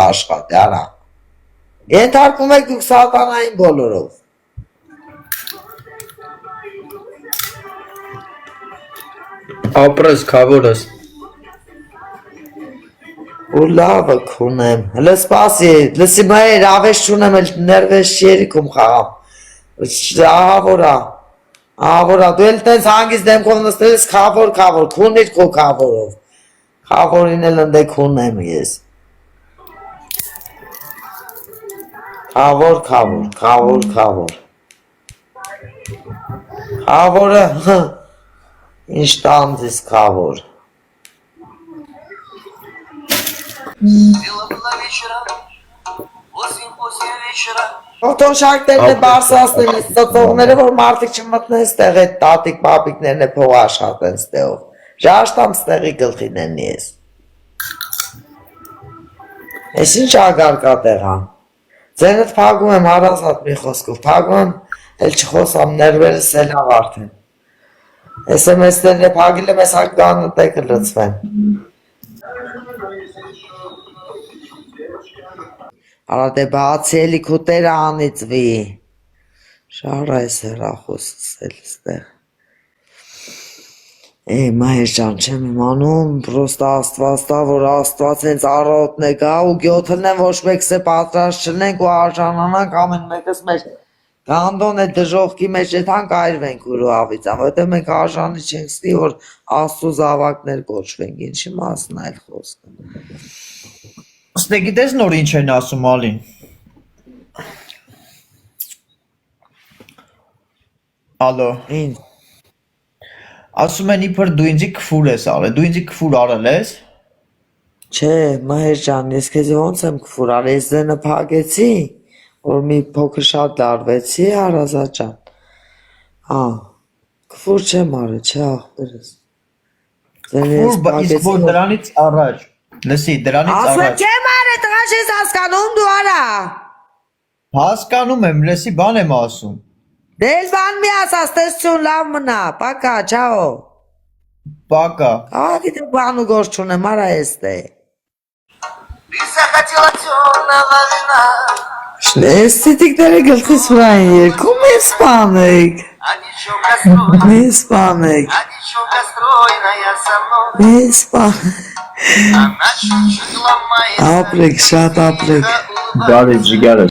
աշխատի, արա։ Ենթարկում եք դուք սատանային բոլորով։ Ապրես, քավորս։ Ու լավը քունեմ, հլը սպասի, լսի մայր, ավեշ չունեմ, ներվես չերիքում խաղամ, ահավորա, դու էլ տենց հանգիս դեմքով նստել ես քավոր, քունիր քո քավորով, քավորին էլ ընդե քունեմ ես, քավորը, ինչ տանձիս քավոր, Օտոշակներն է բարսասներն է ստոցողները, որ մարդիկ չմտնեն ստեղ է տատիկ պապիկներն է փող աշխատեն ստեղով, ժաշտամ ստեղի գլխին են ես, ես ինչ ագարկատեղ ձենըտ պագում եմ հարազատ մի խոսքով, պագում եմ, էլ չխոսամ ներվերս էլ ավարդեն, ես եմ էստերն է պագիլ եմ ես հագանը տեկը լծվեն, Արա դե բացի էլի քուտերը անիծվի, շարա ես հեռախոսս էլ ստեղ, մայր ճան չեմ իմանում, պրոստա աստվածտա, որ աստված հենց առոտն է գա ու գյոթլն են ոչ մեկս է պատրաստ չլենք ու արժանանանք ամեն մեկս մեր գանդոն է դժողքի մեջ եթանք այրվենք ուրու ավիծան, որտեղ մենք արժանի չենք ստի, որ աստու զավակներ կոչվենք, ինչի մասն այլ խոսքը։ Ստե գիտես նոր ինչ են ասում ալին։ Ալո։ Ինչ։ Ասում են իբր դու ինձի քֆուր ես արել, դու ինձի քֆուր արել ես։ Չէ, մայր ջան, ես քեզ ոնց եմ քֆուր արել, ես ձենը փակեցի, որ մի փոքր շատ լարվեցի, հարազատ ջան։ Քֆուր չեմ արել, չէ ախպերս։ Իսկ որ դրանից առաջ, լսի, դրանից առաջ։ Ասում չեմ արել, տղա ես հասկանում դու արա։ Հասկանում եմ, լսի, բան եմ ասում։ Դել բան մի ասաս, տեսություն լավ մնա, պակա, չաո։ Պակա։ Գիտե բան ու գործ չունեմ, արա էստե։ Ես ցիտիկները գլխիս վրա են երգում, ես սպանեք։ Ես սպանեք։ Ես սպանեք։ Ապրեք, շատ ապրեք։ Բարի ջիգարը։